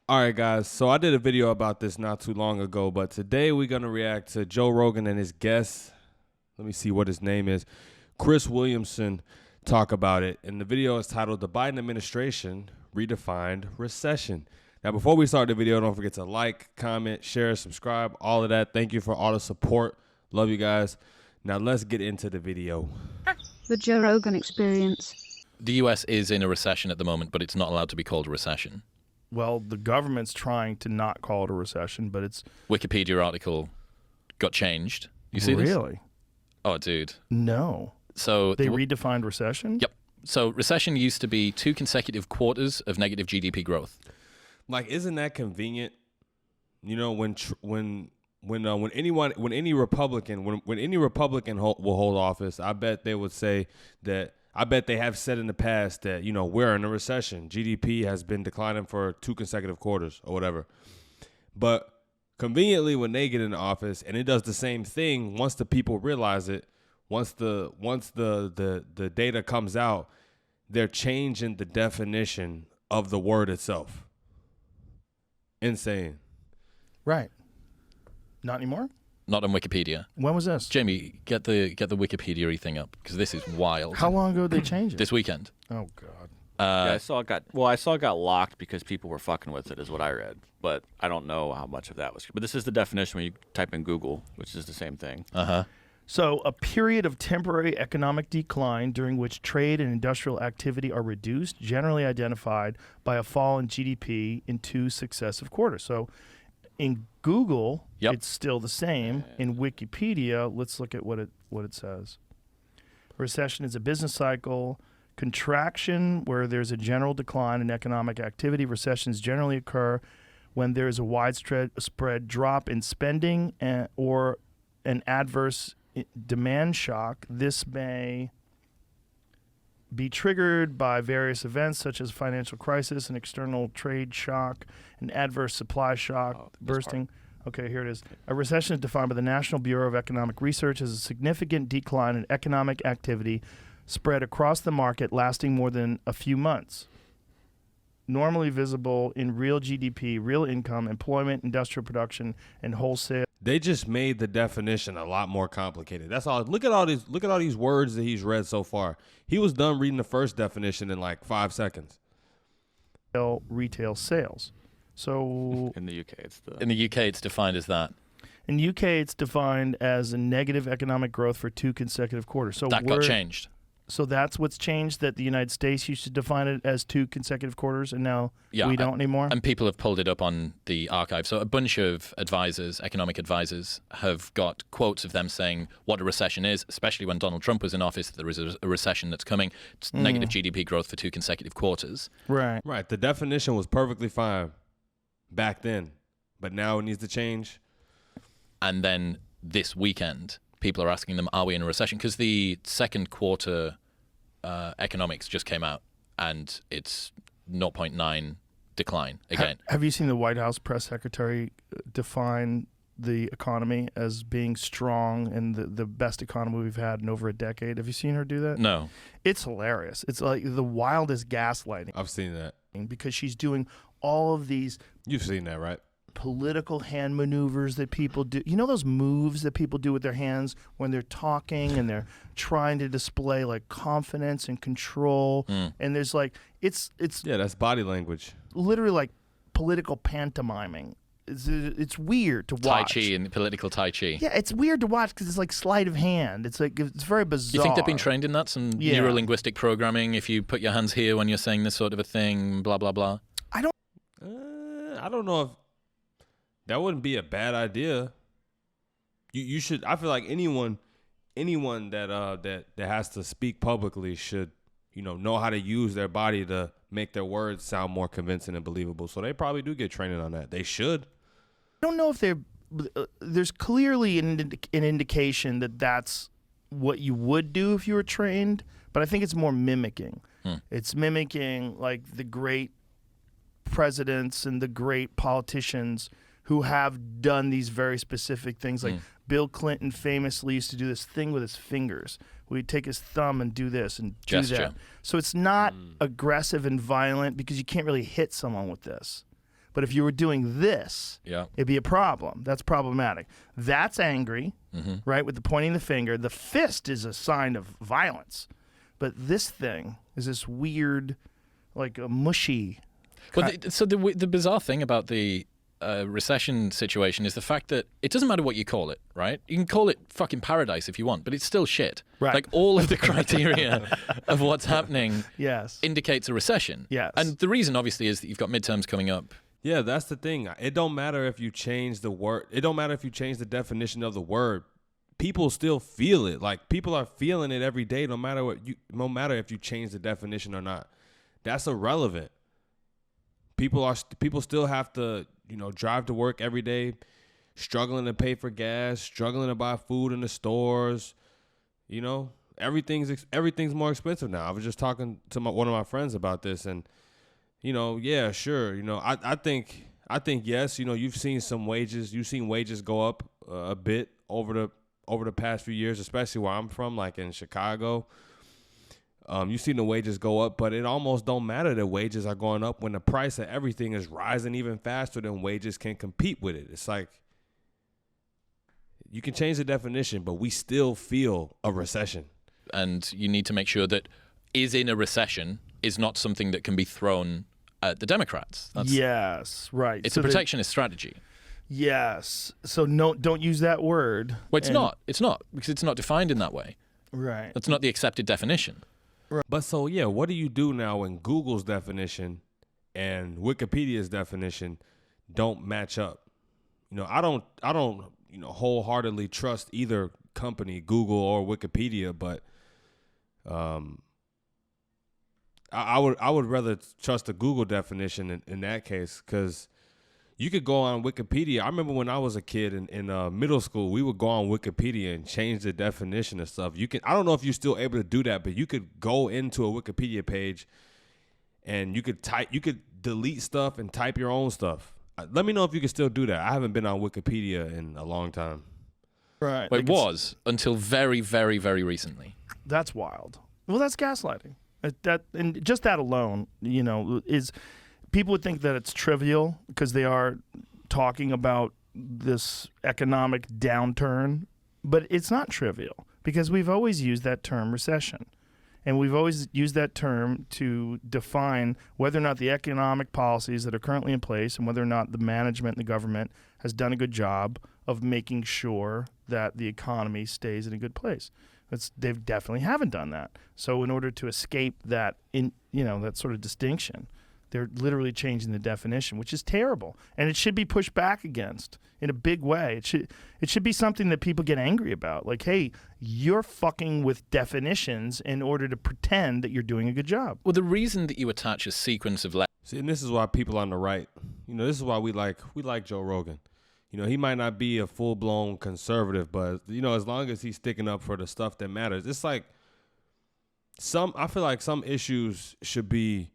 All right, guys. So I did a video about this not too long ago, but today we're going to react to Joe Rogan and his guest. Let me see what his name is. Chris Williamson talk about it. And the video is titled The Biden Administration Redefined Recession. Now, before we start the video, don't forget to like, comment, share, subscribe, all of that. Thank you for all the support. Love you guys. Now, let's get into the video. The Joe Rogan Experience. The US is in a recession at the moment, but it's not allowed to be called a recession. Well, the government's trying to not call it a recession, but it's... Wikipedia article got changed. You see this? Really? Oh, dude. No. So They redefined recession? Yep. So recession used to be 2 consecutive quarters of negative GDP growth. Like, isn't that convenient? You know, when any Republican will hold office, I bet they would say that. I bet they have said in the past that, you know, we're in a recession. GDP has been declining for 2 consecutive quarters or whatever. But conveniently, when they get into office, and it does the same thing once the people realize it, once the data comes out, they're changing the definition of the word itself. Insane. Right. Not anymore? Not on Wikipedia. When was this? Jamie, get the Wikipedia thing up, because this is wild. How long ago did they change it? This weekend. Oh, God. Yeah, I saw it got locked because people were fucking with it, is what I read. But I don't know how much of that was. But this is the definition when you type in Google, which is the same thing. So, a period of temporary economic decline during which trade and industrial activity are reduced, generally identified by a fall in GDP in 2 successive quarters. So, in Google, it's still the same. In Wikipedia, let's look at what it says. Recession is a business cycle. Contraction, where there's a general decline in economic activity. Recessions generally occur when there is a widespread drop in spending or an adverse demand shock. This may be triggered by various events such as financial crisis, an external trade shock, an adverse supply shock, bursting. Okay, here it is. A recession is defined by the National Bureau of Economic Research as a significant decline in economic activity spread across the market lasting more than a few months. Normally visible in real GDP, real income, employment, industrial production, and wholesale. They just made the definition a lot more complicated. That's all. Look at all these words that he's read so far. He was done reading the first definition in like 5 seconds. Retail sales. So In the UK, it's defined as that. in the UK, it's defined as a negative economic growth for 2 consecutive quarters. So That got changed. So that's what's changed, that the United States used to define it as 2 consecutive quarters, and now we don't anymore? And people have pulled it up on the archive. So a bunch of advisors, economic advisors, have got quotes of them saying what a recession is, especially when Donald Trump was in office. There is a recession that's coming. It's negative GDP growth for 2 consecutive quarters. Right. Right. The definition was perfectly fine back then, but now it needs to change. And then this weekend, people are asking them, are we in a recession? Because the second quarter economics just came out, and it's 0.9 decline again. Have you seen the White House press secretary define the economy as being strong and the best economy we've had in over a decade? Have you seen her do that? No. It's hilarious. It's like the wildest gaslighting. I've seen that. Because she's doing all of these... You've seen that, right? Political hand maneuvers that people do. You know those moves that people do with their hands when they're talking and they're trying to display like confidence and control. And there's like it's Yeah, that's body language. literally like political pantomiming. It's weird to watch. Tai Chi and political Tai Chi. Yeah, it's weird to watch because it's like sleight of hand. It's like it's very bizarre. You think they've been trained in that? Some neuro-linguistic programming? If you put your hands here when you're saying this sort of a thing, blah, blah, blah. I don't know if that wouldn't be a bad idea. You should. I feel like anyone that has to speak publicly should, know how to use their body to make their words sound more convincing and believable. So they probably do get training on that. They should. I don't know if there's clearly an indication that that's what you would do if you were trained, but I think it's more mimicking. It's mimicking like the great presidents and the great politicians who have done these very specific things. Like Bill Clinton famously used to do this thing with his fingers. Where he'd take his thumb and do this and do Gesture. that. So it's not aggressive and violent because you can't really hit someone with this. But if you were doing this, Yeah. it'd be a problem. That's problematic. That's angry, right, with the pointing the finger. The fist is a sign of violence. But this thing is this weird, like a mushy. Well, the bizarre thing about the recession situation is the fact that it doesn't matter what you call it, right? You can call it fucking paradise if you want, but it's still shit. Right. Like all of the criteria of what's happening Yes. indicates a recession. Yes. And the reason obviously is that you've got midterms coming up. Yeah, that's the thing. It don't matter if you change the word. It don't matter if you change the definition of the word. People still feel it. Like people are feeling it every day, no matter no matter if you change the definition or not. That's irrelevant. People still have to, drive to work every day, struggling to pay for gas, struggling to buy food in the stores. Everything's more expensive now. I was just talking to one of my friends about this, and yeah, sure. I think yes. You've seen wages go up a bit over the past few years, especially where I'm from, like in Chicago. You've seen the wages go up, but it almost don't matter that wages are going up when the price of everything is rising even faster than wages can compete with it. It's like you can change the definition, but we still feel a recession. And you need to make sure that is in a recession is not something that can be thrown at the Democrats. Yes, right. It's a protectionist strategy. Yes. So don't use that word. Well, it's not. It's not, because it's not defined in that way. Right. That's not the accepted definition. But so, yeah, what do you do now when Google's definition and Wikipedia's definition don't match up? I don't wholeheartedly trust either company, Google or Wikipedia, but I would rather trust the Google definition in that case, because you could go on Wikipedia. I remember when I was a kid in middle school, we would go on Wikipedia and change the definition of stuff. I don't know if you're still able to do that, but you could go into a Wikipedia page and you could delete stuff and type your own stuff. Let me know if you can still do that. I haven't been on Wikipedia in a long time. Right. Well, it was until very, very, very recently. That's wild. Well, that's gaslighting. And just that alone, is. People would think that it's trivial because they are talking about this economic downturn, but it's not trivial because we've always used that term recession. And we've always used that term to define whether or not the economic policies that are currently in place and whether or not the management and the government has done a good job of making sure that the economy stays in a good place. They definitely haven't done that. So in order to escape that, that sort of distinction, they're literally changing the definition, which is terrible, and it should be pushed back against in a big way. It should be something that people get angry about. Like, hey, you're fucking with definitions in order to pretend that you're doing a good job. Well, the reason that you attach a sequence of letters. See, and this is why people on the right, this is why we like Joe Rogan. He might not be a full-blown conservative, but as long as he's sticking up for the stuff that matters, it's like I feel like some issues shouldn't be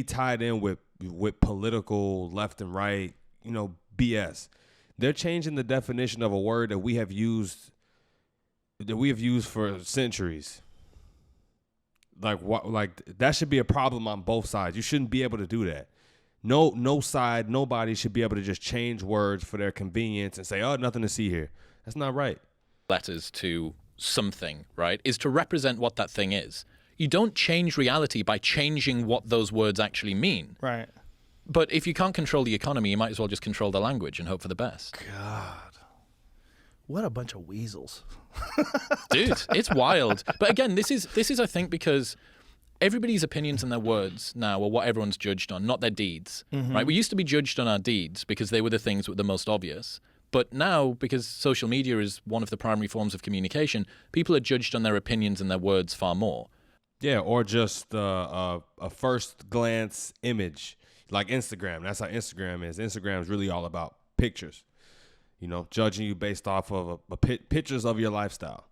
tied in with political left and right, BS. They're changing the definition of a word that we have used for centuries. Like that should be a problem on both sides. You shouldn't be able to do that. No side, nobody should be able to just change words for their convenience and say, "Oh, nothing to see here." That's not right. Letters to something, right, is to represent what that thing is. You don't change reality by changing what those words actually mean. Right. But if you can't control the economy, you might as well just control the language and hope for the best. God. What a bunch of weasels. Dude, it's wild. But again, this is I think because everybody's opinions and their words now are what everyone's judged on, not their deeds. Right? We used to be judged on our deeds because they were the things that were the most obvious. But now, because social media is one of the primary forms of communication, people are judged on their opinions and their words far more. Yeah, or just a first glance image, like Instagram. That's how Instagram is. Instagram is really all about pictures, judging you based off of pictures of your lifestyle.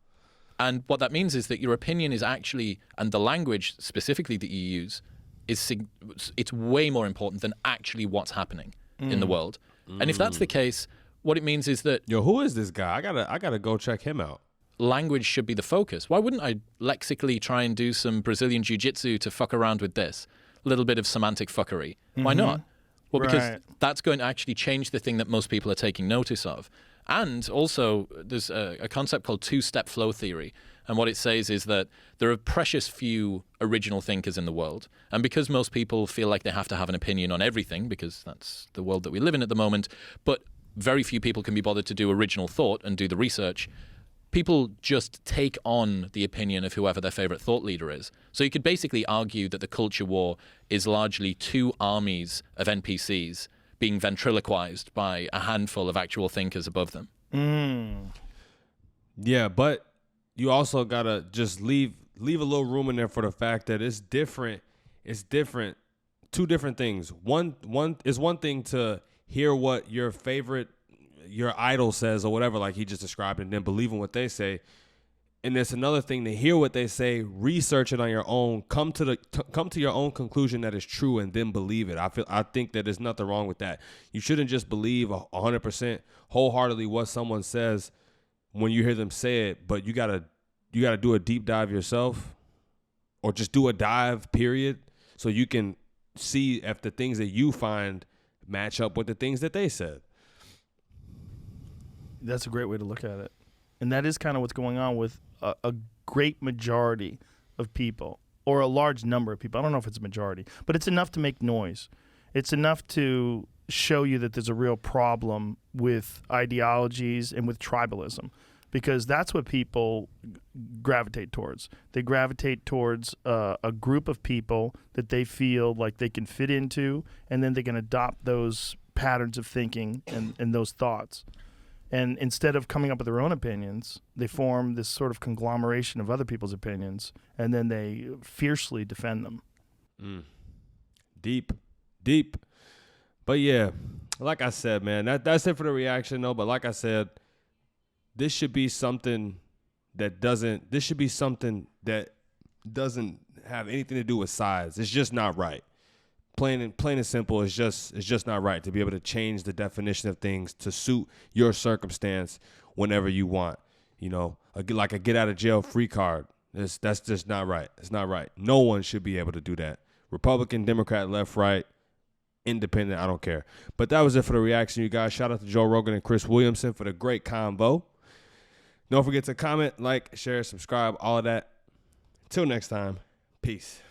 And what that means is that your opinion is actually, and the language specifically that you use, it's way more important than actually what's happening in the world. And if that's the case, what it means is that who is this guy? I gotta go check him out. Language should be the focus. Why wouldn't I lexically try and do some Brazilian jiu-jitsu to fuck around with this? little bit of semantic fuckery. Why not? Well, because Right. that's going to actually change the thing that most people are taking notice of. And also, there's a concept called two-step flow theory. And what it says is that there are precious few original thinkers in the world. And because most people feel like they have to have an opinion on everything, because that's the world that we live in at the moment, but very few people can be bothered to do original thought and do the research, people just take on the opinion of whoever their favorite thought leader is. So you could basically argue that the culture war is largely two armies of NPCs being ventriloquized by a handful of actual thinkers above them. Yeah, but you also gotta just leave a little room in there for the fact that it's different. It's different. Two different things. One is one thing to hear what your idol says or whatever, like he just described, and then believe in what they say. And it's another thing to hear what they say, research it on your own, come to your own conclusion that is true, and then believe it. I think that there's nothing wrong with that. You shouldn't just believe 100% wholeheartedly what someone says when you hear them say it, but you gotta do a deep dive yourself, or just do a dive, period, so you can see if the things that you find match up with the things that they said. That's a great way to look at it. And that is kind of what's going on with a great majority of people, or a large number of people. I don't know if it's a majority, but it's enough to make noise. It's enough to show you that there's a real problem with ideologies and with tribalism, because that's what people gravitate towards. They gravitate towards a group of people that they feel like they can fit into, and then they can adopt those patterns of thinking and those thoughts. And instead of coming up with their own opinions, they form this sort of conglomeration of other people's opinions, and then they fiercely defend them. Deep. But yeah, like I said, man, that's it for the reaction, though. But like I said, this should be something that doesn't have anything to do with size. It's just not right. Plain and simple, it's just not right to be able to change the definition of things to suit your circumstance whenever you want. You know, like a get out of jail free card. That's just not right. It's not right. No one should be able to do that. Republican, Democrat, left, right, independent, I don't care. But that was it for the reaction, you guys. Shout out to Joe Rogan and Chris Williamson for the great convo. Don't forget to comment, like, share, subscribe, all of that. Until next time, peace.